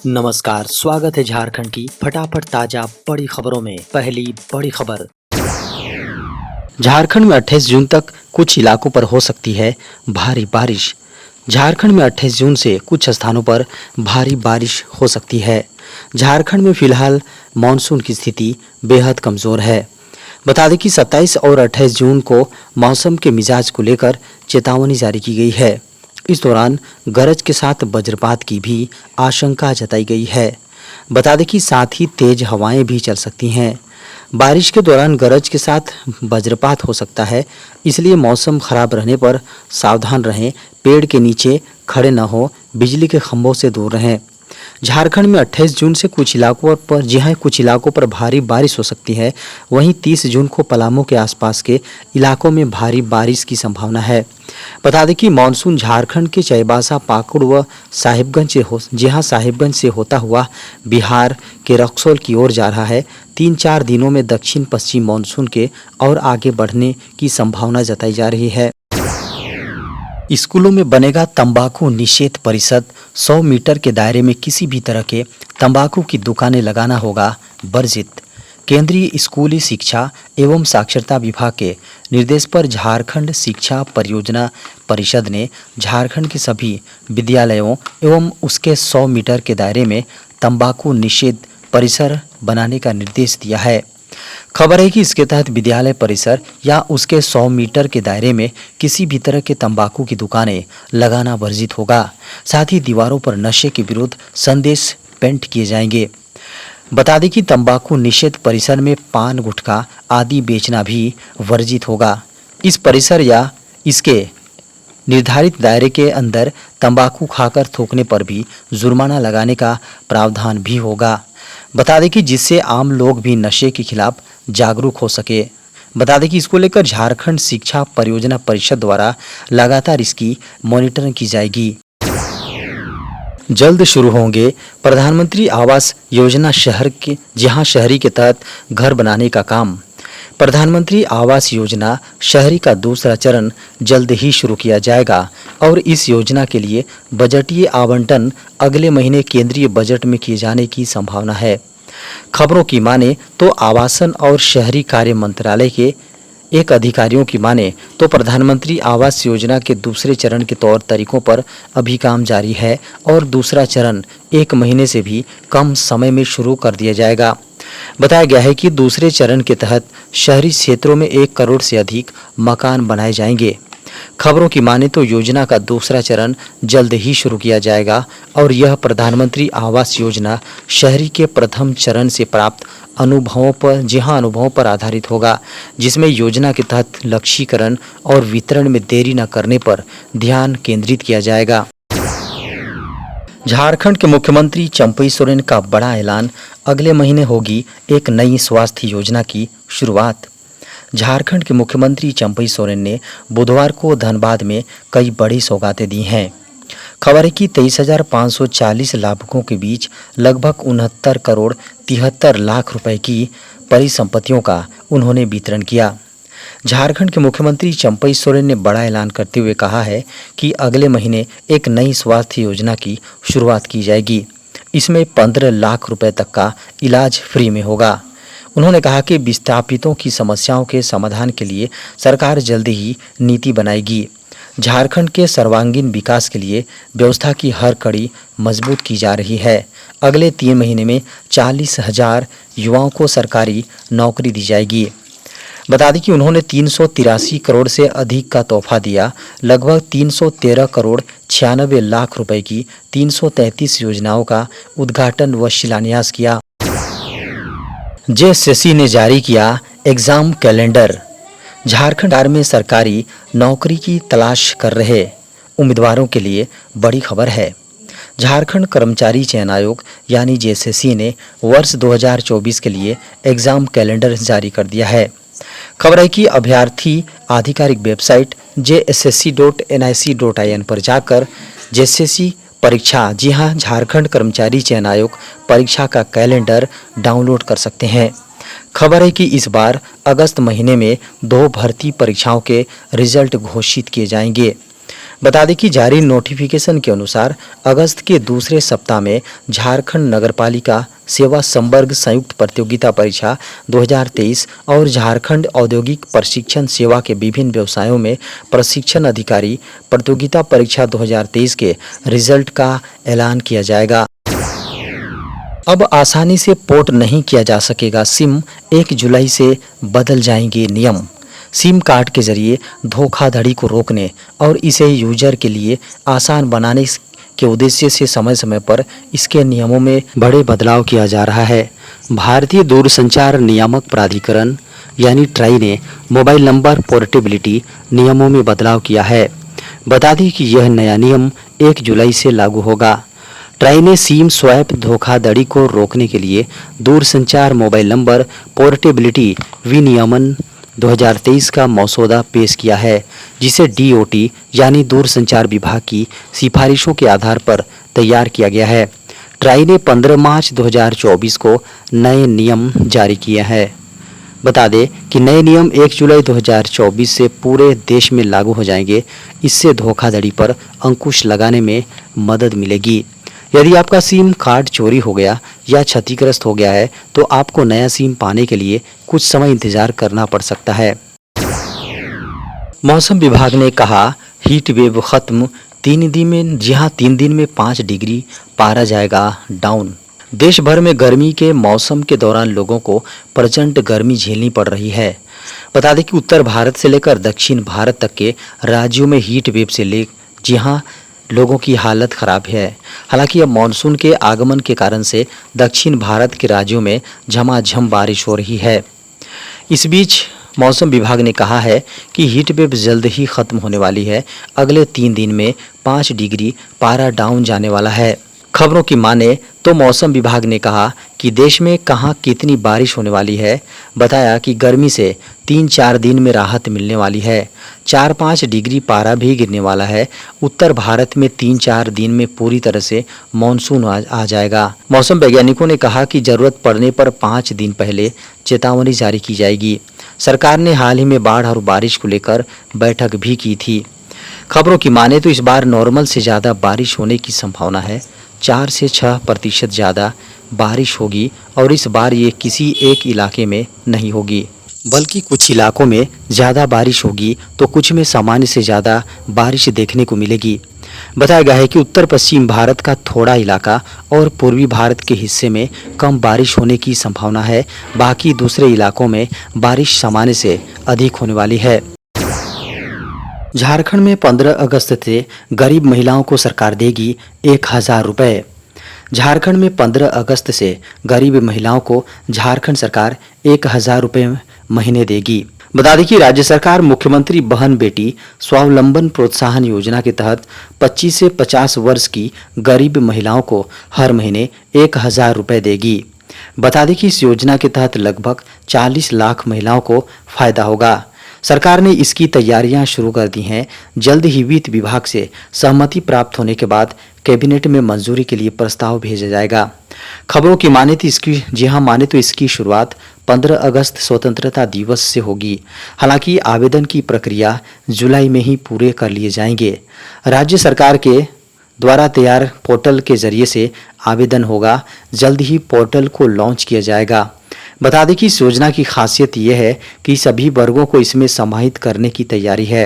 नमस्कार, स्वागत है झारखंड की फटाफट ताजा बड़ी खबरों में। पहली बड़ी खबर, झारखंड में 28 जून तक कुछ इलाकों पर हो सकती है भारी बारिश। झारखंड में 28 जून से कुछ स्थानों पर भारी बारिश हो सकती है। झारखंड में फिलहाल मानसून की स्थिति बेहद कमजोर है। बता दें कि 27 और 28 जून को मौसम के मिजाज को लेकर चेतावनी जारी की गई है। इस दौरान गरज के साथ वज्रपात की भी आशंका जताई गई है। बता दें कि साथ ही तेज हवाएं भी चल सकती हैं। बारिश के दौरान गरज के साथ वज्रपात हो सकता है, इसलिए मौसम खराब रहने पर सावधान रहें, पेड़ के नीचे खड़े न हो, बिजली के खंभों से दूर रहें। झारखंड में 28 जून से कुछ इलाकों पर भारी बारिश हो सकती है। वहीं 30 जून को पलामू के आसपास के इलाकों में भारी बारिश की संभावना है। बता दें कि मानसून झारखंड के चाईबासा, पाकुड़ व साहिबगंज से होता हुआ बिहार के रक्सौल की ओर जा रहा है। 3-4 दिनों में दक्षिण पश्चिम मानसून के और आगे बढ़ने की संभावना जताई जा रही है। स्कूलों में बनेगा तंबाकू निषेध परिषद। 100 मीटर के दायरे में किसी भी तरह के तंबाकू की दुकानें लगाना होगा वर्जित। केंद्रीय स्कूली शिक्षा एवं साक्षरता विभाग के निर्देश पर झारखंड शिक्षा परियोजना परिषद ने झारखंड के सभी विद्यालयों एवं उसके 100 मीटर के दायरे में तंबाकू निषेध परिसर बनाने का निर्देश दिया है। खबर है कि इसके तहत विद्यालय परिसर या उसके 100 मीटर के दायरे में किसी भी तरह के तंबाकू की दुकानें लगाना वर्जित होगा। साथ ही दीवारों पर नशे के विरुद्ध संदेश पेंट किए जाएंगे। बता दें कि तंबाकू निषेध परिसर में पान, गुटखा आदि बेचना भी वर्जित होगा। इस परिसर या इसके निर्धारित दायरे के अंदर तंबाकू खाकर थूकने पर भी जुर्माना लगाने का प्रावधान भी होगा। बता दें कि जिससे आम लोग भी नशे के खिलाफ जागरूक हो सके। बता दें कि इसको लेकर झारखंड शिक्षा परियोजना परिषद द्वारा लगातार इसकी मॉनिटरिंग की जाएगी। जल्द शुरू होंगे प्रधानमंत्री आवास योजना जहां शहरी के तहत घर बनाने का काम। प्रधानमंत्री आवास योजना शहरी का दूसरा चरण जल्द ही शुरू किया जाएगा और इस योजना के लिए बजटीय आवंटन अगले महीने केंद्रीय बजट में किए जाने की संभावना है। खबरों की माने तो आवासन और शहरी कार्य मंत्रालय के एक अधिकारियों की माने तो प्रधानमंत्री आवास योजना के दूसरे चरण के तौर तरीकों पर अभी काम जारी है और दूसरा चरण 1 महीने से भी कम समय में शुरू कर दिया जाएगा। बताया गया है कि दूसरे चरण के तहत शहरी क्षेत्रों में 1 करोड़ से अधिक मकान बनाए जाएंगे। खबरों की माने तो योजना का दूसरा चरण जल्द ही शुरू किया जाएगा और यह प्रधानमंत्री आवास योजना शहरी के प्रथम चरण से प्राप्त अनुभवों पर आधारित होगा, जिसमें योजना के तहत लक्ष्यीकरण और वितरण में देरी न करने पर ध्यान केंद्रित किया जाएगा। झारखंड के मुख्यमंत्री चंपई सोरेन का बड़ा ऐलान, अगले महीने होगी एक नई स्वास्थ्य योजना की शुरुआत। झारखंड के मुख्यमंत्री चंपई सोरेन ने बुधवार को धनबाद में कई बड़ी सौगातें दी हैं। खबर है कि 23,540 लाभुकों के बीच लगभग 69 करोड़ 73 लाख रुपए की परिसंपत्तियों का उन्होंने वितरण किया। झारखंड के मुख्यमंत्री चंपई सोरेन ने बड़ा ऐलान करते हुए कहा है कि अगले महीने एक नई स्वास्थ्य योजना की शुरुआत की जाएगी। इसमें 15 लाख रुपए तक का इलाज फ्री में होगा। उन्होंने कहा कि विस्थापितों की समस्याओं के समाधान के लिए सरकार जल्द ही नीति बनाएगी। झारखंड के सर्वांगीण विकास के लिए व्यवस्था की हर कड़ी मजबूत की जा रही है। अगले 3 महीने में 40,000 युवाओं को सरकारी नौकरी दी जाएगी। बता दें कि उन्होंने 383 करोड़ से अधिक का तोहफा दिया। लगभग 313 करोड़ 96 लाख रुपए की 333 योजनाओं का उद्घाटन व शिलान्यास किया। जेएसएससी ने जारी किया एग्जाम कैलेंडर। झारखंड में सरकारी नौकरी की तलाश कर रहे उम्मीदवारों के लिए बड़ी खबर है। झारखंड कर्मचारी चयन आयोग यानी जेएसएससी ने वर्ष 2024 के लिए एग्जाम कैलेंडर जारी कर दिया है। खबर है कि अभ्यर्थी आधिकारिक वेबसाइट jssc.nic.in पर जाकर जेएसएससी परीक्षा झारखंड कर्मचारी चयन आयोग परीक्षा का कैलेंडर डाउनलोड कर सकते हैं। खबर है कि इस बार अगस्त महीने में 2 भर्ती परीक्षाओं के रिजल्ट घोषित किए जाएंगे। बता दें कि जारी नोटिफिकेशन के अनुसार अगस्त के दूसरे सप्ताह में झारखंड नगरपालिका सेवा संवर्ग संयुक्त प्रतियोगिता परीक्षा 2023 और झारखंड औद्योगिक प्रशिक्षण सेवा के विभिन्न व्यवसायों में प्रशिक्षण अधिकारी प्रतियोगिता परीक्षा 2023 के रिजल्ट का ऐलान किया जाएगा। अब आसानी से पोर्ट नहीं किया जा सकेगा सिम, 1 जुलाई से बदल जाएंगे नियम। सिम कार्ड के जरिए धोखाधड़ी को रोकने और इसे यूजर के लिए आसान बनाने के उद्देश्य से समय समय पर इसके नियमों में बड़े बदलाव किया जा रहा है। भारतीय दूरसंचार नियामक प्राधिकरण यानी ट्राई ने मोबाइल नंबर पोर्टेबिलिटी नियमों में बदलाव किया है। बता दें कि यह नया नियम 1 जुलाई से लागू होगा। ट्राई ने सिम स्वैप धोखाधड़ी को रोकने के लिए दूरसंचार मोबाइल नंबर पोर्टेबिलिटी विनियमन 2023 का मसौदा पेश किया है, जिसे डीओटी यानी दूरसंचार विभाग की सिफारिशों के आधार पर तैयार किया गया है। ट्राई ने 15 मार्च 2024 को नए नियम जारी किए हैं। बता दें कि नए नियम 1 जुलाई 2024 से पूरे देश में लागू हो जाएंगे। इससे धोखाधड़ी पर अंकुश लगाने में मदद मिलेगी। यदि आपका सिम कार्ड चोरी हो गया या क्षतिग्रस्त हो गया है तो आपको नया सिम पाने के लिए कुछ समय इंतजार करना पड़ सकता है। मौसम विभाग ने कहा हीट वेव खत्म, 3 दिन में 3 दिन में 5 डिग्री पारा जाएगा डाउन। देश भर में गर्मी के मौसम के दौरान लोगों को प्रचंड गर्मी झेलनी पड़ रही है। बता दें कि उत्तर भारत से लेकर दक्षिण भारत तक के राज्यों में हीट वेव से लोगों की हालत खराब है। हालांकि अब मानसून के आगमन के कारण से दक्षिण भारत के राज्यों में झमाझम बारिश हो रही है। इस बीच मौसम विभाग ने कहा है कि हीट वेव जल्द ही खत्म होने वाली है। अगले 3 दिन में 5 डिग्री पारा डाउन जाने वाला है। खबरों की माने तो मौसम विभाग ने कहा कि देश में कहां कितनी बारिश होने वाली है। बताया कि गर्मी से 3-4 दिन में राहत मिलने वाली है। 4-5 डिग्री पारा भी गिरने वाला है। उत्तर भारत में 3-4 दिन में पूरी तरह से मानसून आ जाएगा। मौसम वैज्ञानिकों ने कहा कि जरूरत पड़ने पर 5 दिन पहले चेतावनी जारी की जाएगी। सरकार ने हाल ही में बाढ़ और बारिश को लेकर बैठक भी की थी। खबरों की माने तो इस बार नॉर्मल से ज़्यादा बारिश होने की संभावना है। 4 से 6% ज़्यादा बारिश होगी और इस बार ये किसी एक इलाके में नहीं होगी, बल्कि कुछ इलाकों में ज़्यादा बारिश होगी तो कुछ में सामान्य से ज़्यादा बारिश देखने को मिलेगी। बताया गया है कि उत्तर पश्चिम भारत का थोड़ा इलाका और पूर्वी भारत के हिस्से में कम बारिश होने की संभावना है। बाकी दूसरे इलाकों में बारिश सामान्य से अधिक होने वाली है। झारखंड में 15 अगस्त से गरीब महिलाओं को सरकार देगी 1000 रुपये। झारखंड में 15 अगस्त से गरीब महिलाओं को झारखंड सरकार 1000 रुपये महीने देगी। बता दें कि राज्य सरकार मुख्यमंत्री बहन बेटी स्वावलंबन प्रोत्साहन योजना के तहत 25 से 50 वर्ष की गरीब महिलाओं को हर महीने 1000 रुपये देगी। बता दें कि इस योजना के तहत लगभग 40 लाख महिलाओं को फायदा होगा। सरकार ने इसकी तैयारियां शुरू कर दी हैं। जल्द ही वित्त विभाग से सहमति प्राप्त होने के बाद कैबिनेट में मंजूरी के लिए प्रस्ताव भेजा जाएगा। खबरों की माने तो इसकी शुरुआत 15 अगस्त स्वतंत्रता दिवस से होगी। हालांकि आवेदन की प्रक्रिया जुलाई में ही पूरे कर लिए जाएंगे। राज्य सरकार के द्वारा तैयार पोर्टल के जरिए से आवेदन होगा। जल्द ही पोर्टल को लॉन्च किया जाएगा। बता दें कि इस योजना की खासियत यह है कि सभी वर्गों को इसमें समाहित करने की तैयारी है।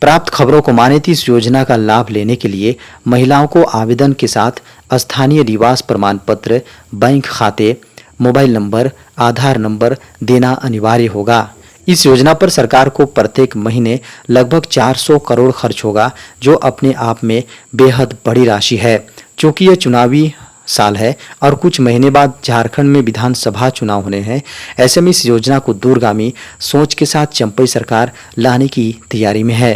प्राप्त खबरों को माने तो इस योजना का लाभ लेने के लिए महिलाओं को आवेदन के साथ स्थानीय निवास प्रमाण पत्र, बैंक खाते, मोबाइल नंबर, आधार नंबर देना अनिवार्य होगा। इस योजना पर सरकार को प्रत्येक महीने लगभग 400 करोड़ खर्च होगा, जो अपने आप में बेहद बड़ी राशि है। चूँकि यह चुनावी साल है और कुछ महीने बाद झारखंड में विधानसभा चुनाव होने हैं, ऐसे में इस योजना को दूरगामी सोच के साथ चंपई सरकार लाने की तैयारी में है।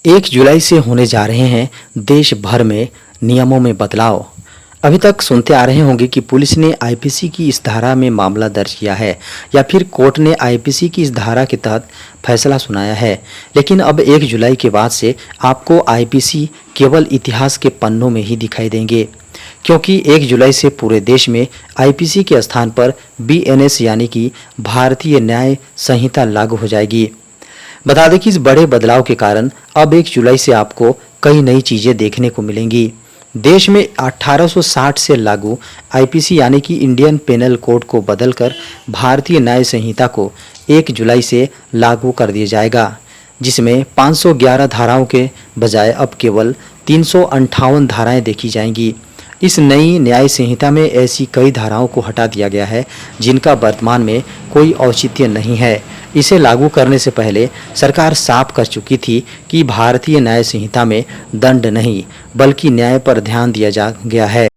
1 जुलाई से होने जा रहे हैं देश भर में नियमों में बदलाव। अभी तक सुनते आ रहे होंगे कि पुलिस ने आईपीसी की इस धारा में मामला दर्ज किया है या फिर कोर्ट ने आईपीसी की इस धारा के तहत फैसला सुनाया है। लेकिन अब 1 जुलाई के बाद से आपको आईपीसी केवल इतिहास के पन्नों में ही दिखाई देंगे, क्योंकि 1 जुलाई से पूरे देश में आईपीसी के स्थान पर बीएनएस यानी कि भारतीय न्याय संहिता लागू हो जाएगी। बता दें कि इस बड़े बदलाव के कारण अब 1 जुलाई से आपको कई नई चीजें देखने को मिलेंगी। देश में 1860 से लागू आईपीसी यानी कि इंडियन पेनल कोड को बदलकर भारतीय न्याय संहिता को 1 जुलाई से लागू कर दिया जाएगा, जिसमें 511 धाराओं के बजाय अब केवल 358 धाराएं देखी जाएंगी। इस नई न्याय संहिता में ऐसी कई धाराओं को हटा दिया गया है जिनका वर्तमान में कोई औचित्य नहीं है। इसे लागू करने से पहले सरकार साफ कर चुकी थी कि भारतीय न्याय संहिता में दंड नहीं बल्कि न्याय पर ध्यान दिया जा गया है।